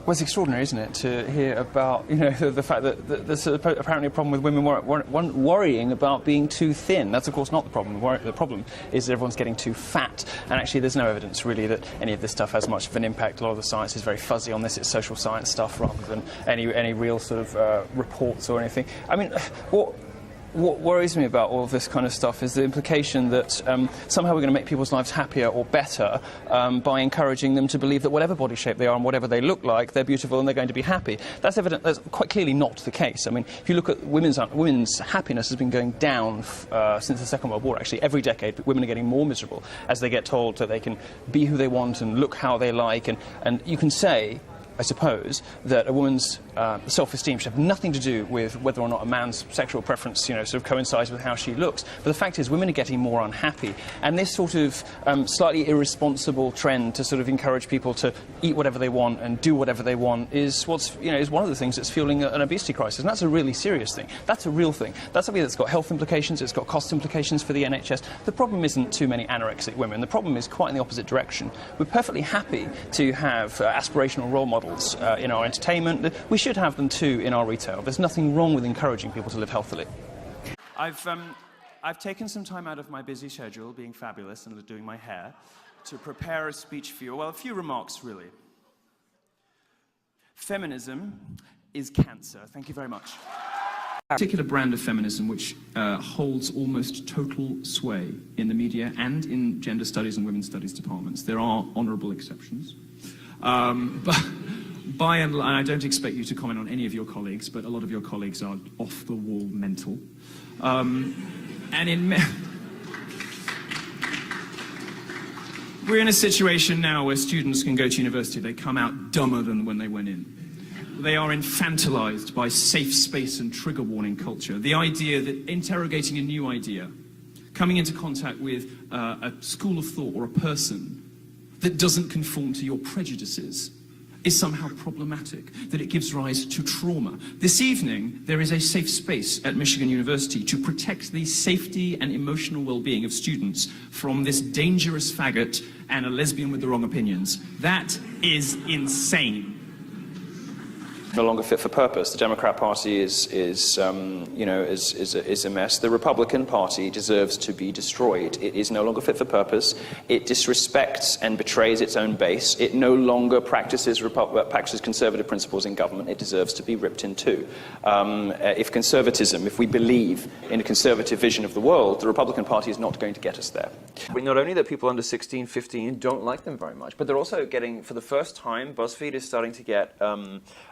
Well, it's extraordinary, isn't it, to hear about, the fact that there's apparently a problem with women worrying about being too thin. That's, of course, not the problem. The problem is that everyone's getting too fat. And actually, there's no evidence, really, that any of this stuff has much of an impact. A lot of the science is very fuzzy on this. It's social science stuff rather than any real sort of reports or anything. I mean, what worries me about all of this kind of stuff is the implication that somehow we're going to make people's lives happier or better by encouraging them to believe that whatever body shape they are and whatever they look like, they're beautiful and they're going to be happy. That's evident. That's quite clearly not the case. I mean, if you look at women's happiness has been going down since the Second World War. Actually, every decade, women are getting more miserable as they get told that they can be who they want and look how they like. And you can say, I suppose, that a woman's self-esteem should have nothing to do with whether or not a man's sexual preference, sort of coincides with how she looks. But the fact is, women are getting more unhappy. And this sort of slightly irresponsible trend to sort of encourage people to eat whatever they want and do whatever they want is is one of the things that's fueling an obesity crisis. And that's a really serious thing. That's a real thing. That's something that's got health implications. It's got cost implications for the NHS. The problem isn't too many anorexic women. The problem is quite in the opposite direction. We're perfectly happy to have aspirational role models in our entertainment. We should have them too in our retail. There's nothing wrong with encouraging people to live healthily. I've taken some time out of my busy schedule, being fabulous and doing my hair, to prepare a speech for you. Well, a few remarks, really. Feminism is cancer. Thank you very much. A particular brand of feminism which holds almost total sway in the media and in gender studies and women's studies departments. There are honourable exceptions. But by and large, I don't expect you to comment on any of your colleagues, but a lot of your colleagues are off-the-wall mental. We're in a situation now where students can go to university, they come out dumber than when they went in. They are infantilized by safe space and trigger warning culture. The idea that interrogating a new idea, coming into contact with a school of thought or a person that doesn't conform to your prejudices is somehow problematic, that it gives rise to trauma. This evening, there is a safe space at Michigan University to protect the safety and emotional well-being of students from this dangerous faggot and a lesbian with the wrong opinions. That is insane. No longer fit for purpose. The Democrat Party is a mess. The Republican Party deserves to be destroyed. It is no longer fit for purpose. It disrespects and betrays its own base. It no longer practices conservative principles in government. It deserves to be ripped in two. If we believe in a conservative vision of the world, the Republican Party is not going to get us there. Not only that people under 16, 15 don't like them very much, but they're also getting, for the first time, BuzzFeed is starting to get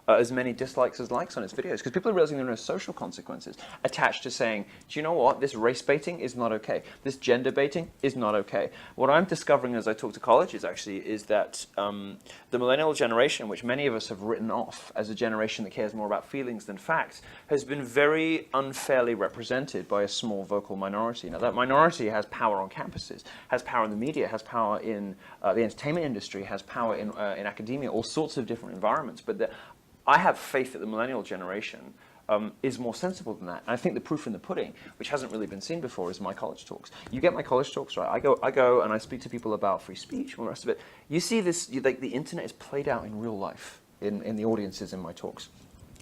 as many dislikes as likes on its videos, because people are realizing there are no social consequences attached to saying, do you know what, this race baiting is not okay, this gender baiting is not okay. What I'm discovering as I talk to colleges, actually, is that the millennial generation, which many of us have written off as a generation that cares more about feelings than facts, has been very unfairly represented by a small vocal minority. Now, that minority has power on campuses, has power in the media, has power in the entertainment industry, has power in academia, all sorts of different environments, but I have faith that the millennial generation is more sensible than that. And I think the proof in the pudding, which hasn't really been seen before, is my college talks. You get my college talks, right? I go and I speak to people about free speech and all the rest of it. You see this, like the internet is played out in real life in the audiences in my talks.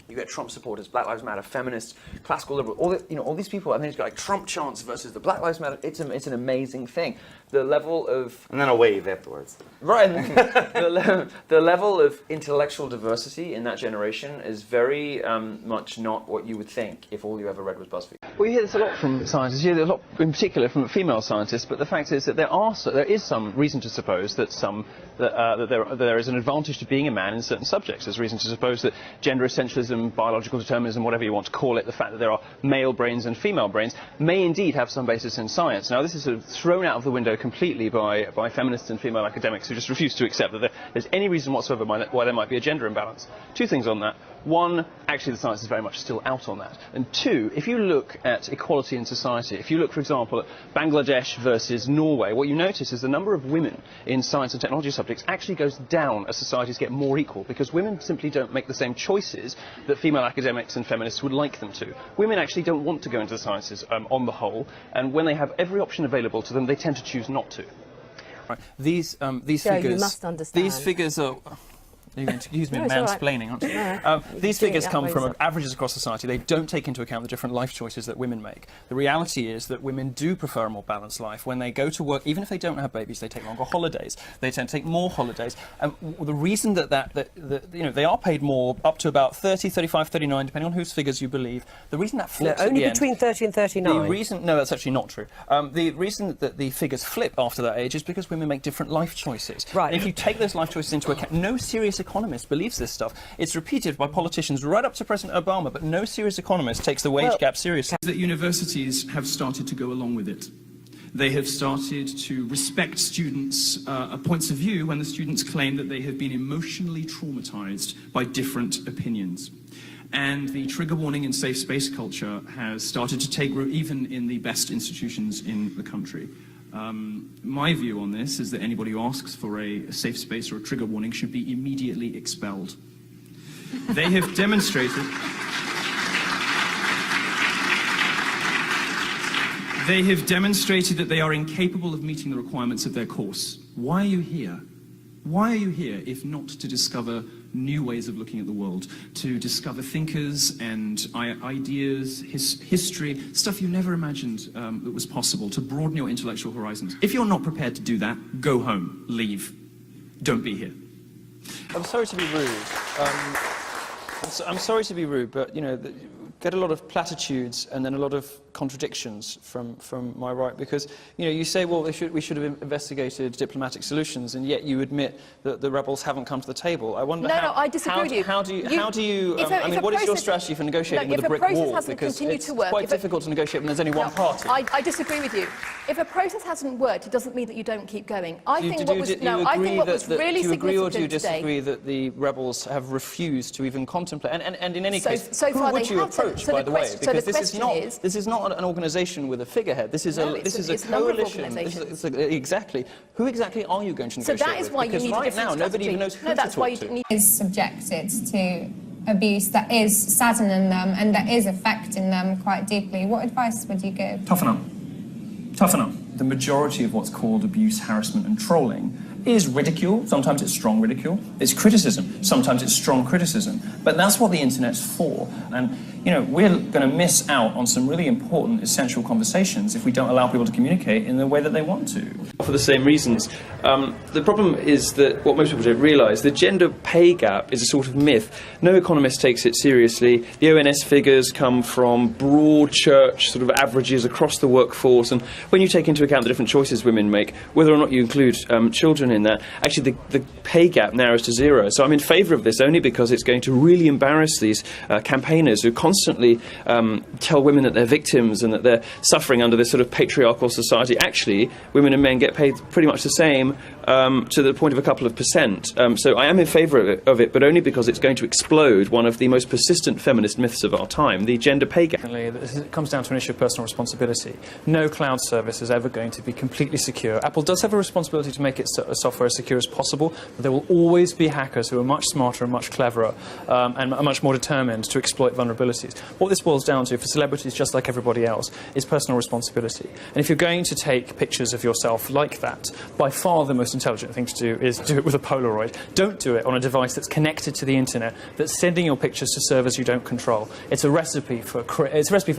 You get Trump supporters, Black Lives Matter, feminists, classical liberal, all these people, and then it's got like Trump chants versus the Black Lives Matter. It's an amazing thing. The level of... And then a wave afterwards. Right. The level of intellectual diversity in that generation is very much not what you would think if all you ever read was BuzzFeed. Well, you hear this a lot from scientists. You hear this a lot, in particular, from female scientists. But the fact is that there is some reason to suppose that there is an advantage to being a man in certain subjects. There's reason to suppose that gender essentialism, biological determinism, whatever you want to call it, the fact that there are male brains and female brains, may indeed have some basis in science. Now, this is sort of thrown out of the window completely by feminists and female academics who just refuse to accept that there's any reason whatsoever why there might be a gender imbalance. Two things on that. One, actually the science is very much still out on that. And two, if you look at equality in society, if you look, for example, at Bangladesh versus Norway, what you notice is the number of women in science and technology subjects actually goes down as societies get more equal, because women simply don't make the same choices that female academics and feminists would like them to. Women actually don't want to go into the sciences on the whole, and when they have every option available to them, they tend to choose not to. Right. These Joe, figures... you must understand. These figures are... You're going to accuse me of No, it's all mansplaining, aren't you? No, These doing figures it come that from way, so- averages across society. They don't take into account the different life choices that women make. The reality is that women do prefer a more balanced life. When they go to work, even if they don't have babies, they take longer holidays. They tend to take more holidays. And the reason that you know, they are paid more, up to about 30, 35, 39, depending on whose figures you believe. The reason that flips No, at only the between end, 30 and 39. the reason, no, that's actually not true. The reason that the figures flip after that age is because women make different life choices. Right. And if you take those life choices into account, no serious economist believes this stuff. It's repeated by politicians right up to President Obama, but no serious economist takes the wage gap seriously. That universities have started to go along with it. They have started to respect students' points of view when the students claim that they have been emotionally traumatized by different opinions. And the trigger warning and safe space culture has started to take root even in the best institutions in the country. My view on this is that anybody who asks for a safe space or a trigger warning should be immediately expelled. They have demonstrated... They have demonstrated that they are incapable of meeting the requirements of their course. Why are you here? Why are you here if not to discover new ways of looking at the world, to discover thinkers and ideas, history, stuff you never imagined that was possible, to broaden your intellectual horizons? If you're not prepared to do that, go home, leave. Don't be here. I'm sorry to be rude. I'm sorry to be rude, but, you know, get a lot of platitudes and then a lot of contradictions from my right, because, you know, you say, well, we should have investigated diplomatic solutions, and yet you admit that the rebels haven't come to the table. I wonder I disagree with you. How do you I mean, what is your strategy for negotiating with a brick wall? Because it's quite difficult to negotiate when there's only one party. I disagree with you. If a process hasn't worked, it doesn't mean that you don't keep going. I think what was really significant today... Do you agree or do you disagree that the rebels have refused to even contemplate? And in any case, who would you approach, by the way? Because this is not an organisation with a figurehead. This is a coalition. Exactly. Who exactly are you going to negotiate with? So that is why you need a different strategy. Nobody even knows who to talk to. Is subjected to abuse that is saddening them and that is affecting them quite deeply. What advice would you give? Toughen up. Toughen up. The majority of what's called abuse, harassment and trolling is ridicule. Sometimes it's strong ridicule. It's criticism. Sometimes it's strong criticism. But that's what the internet's for. And, you know, we're going to miss out on some really important, essential conversations if we don't allow people to communicate in the way that they want to. For the same reasons. The problem is that what most people don't realise, the gender pay gap is a sort of myth. No economist takes it seriously. The ONS figures come from broad church sort of averages across the workforce, and when you take into account the different choices women make, whether or not you include children in that, actually the pay gap narrows to zero. So I'm in favour of this only because it's going to really embarrass these campaigners who constantly tell women that they're victims and that they're suffering under this sort of patriarchal society. Actually, women and men get paid pretty much the same, to the point of a couple of percent. So I am in favour of it, but only because it's going to explode one of the most persistent feminist myths of our time, the gender pay gap. It comes down to an issue of personal responsibility. No cloud service is ever going to be completely secure. Apple does have a responsibility to make its software as secure as possible, but there will always be hackers who are much smarter and much cleverer and are much more determined to exploit vulnerabilities. What this boils down to for celebrities, just like everybody else, is personal responsibility. And if you're going to take pictures of yourself like that, by far the most intelligent thing to do is do it with a Polaroid. Don't do it on a device that's connected to the internet, that's sending your pictures to servers you don't control. It's a recipe for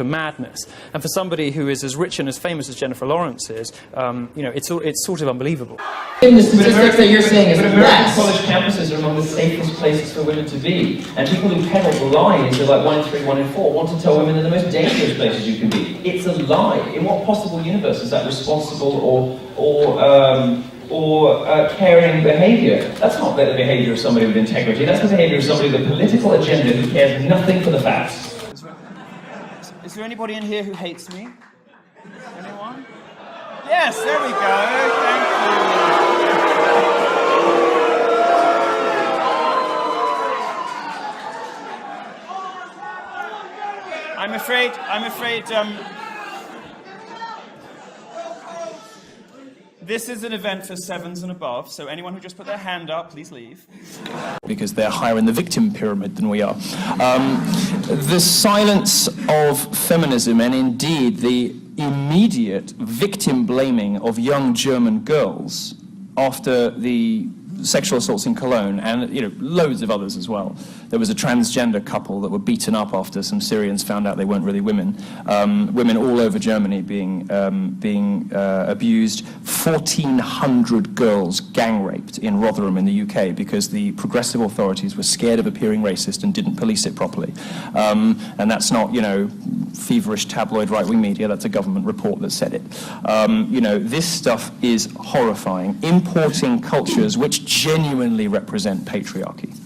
madness. And for somebody who is as rich and as famous as Jennifer Lawrence is, you know, it's sort of unbelievable. In the statistics that you're saying is American college campuses are among the safest places for women to be, and people who peddle the lies of like 1 in 3, 1 in 4 want to tell women they're the most dangerous places you can be. It's a lie. In what possible universe is that responsible or caring behaviour? That's not the behaviour of somebody with integrity. That's the behaviour of somebody with a political agenda who cares nothing for the facts. Is there anybody in here who hates me? Anyone? Yes, there we go. Thank you. I'm afraid, this is an event for 7s and above, so anyone who just put their hand up, please leave. Because they're higher in the victim pyramid than we are. The silence of feminism, and indeed the immediate victim blaming of young German girls after the sexual assaults in Cologne, and loads of others as well. There was a transgender couple that were beaten up after some Syrians found out they weren't really women. Women all over Germany being abused. 1,400 girls gang raped in Rotherham in the UK because the progressive authorities were scared of appearing racist and didn't police it properly. And that's not, feverish tabloid right-wing media. That's a government report that said it. This stuff is horrifying. Importing cultures which genuinely represent patriarchy,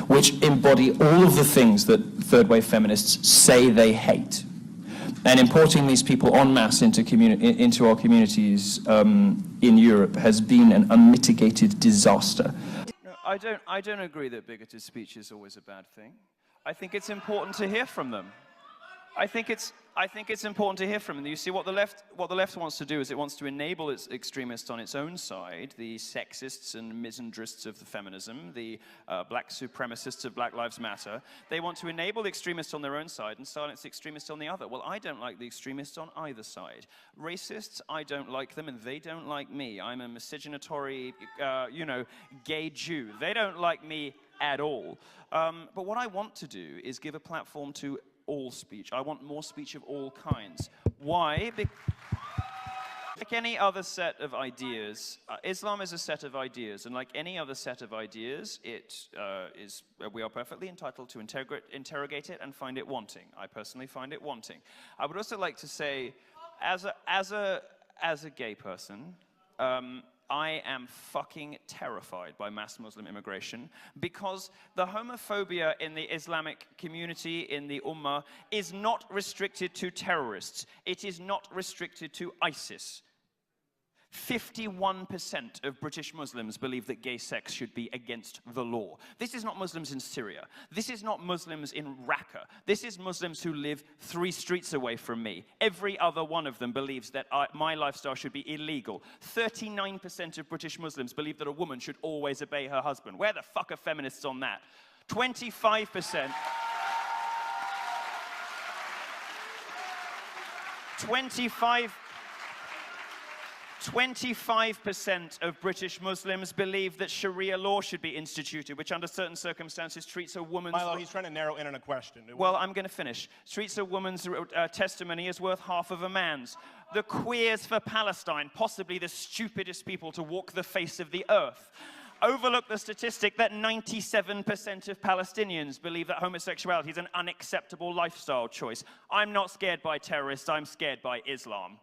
which embody all of the things that third-wave feminists say they hate, and importing these people en masse into our communities in Europe has been an unmitigated disaster. No, I don't agree that bigoted speech is always a bad thing. I think it's important to hear from them. I think it's important to hear from them. You see, what the left wants to do is it wants to enable its extremists on its own side, the sexists and misandrists of the feminism, the black supremacists of Black Lives Matter. They want to enable the extremists on their own side and silence the extremists on the other. Well, I don't like the extremists on either side. Racists, I don't like them, and they don't like me. I'm a miscegenatory, gay Jew. They don't like me at all. But what I want to do is give a platform to all speech. I want more speech of all kinds. Why? Like any other set of ideas, Islam is a set of ideas, and like any other set of ideas, we are perfectly entitled to interrogate it and find it wanting. I personally find it wanting. I would also like to say, as a gay person, I am fucking terrified by mass Muslim immigration because the homophobia in the Islamic community, in the Ummah, is not restricted to terrorists. It is not restricted to ISIS. 51% of British Muslims believe that gay sex should be against the law. This is not Muslims in Syria. This is not Muslims in Raqqa. This is Muslims who live 3 streets away from me. Every other one of them believes that my lifestyle should be illegal. 39% of British Muslims believe that a woman should always obey her husband. Where the fuck are feminists on that? 25%. 25% of British Muslims believe that Sharia law should be instituted, which under certain circumstances treats a woman's... Milo, he's trying to narrow in on a question. Well, I'm going to finish. Treats a woman's testimony as worth half of a man's. The Queers for Palestine, possibly the stupidest people to walk the face of the earth, overlook the statistic that 97% of Palestinians believe that homosexuality is an unacceptable lifestyle choice. I'm not scared by terrorists, I'm scared by Islam.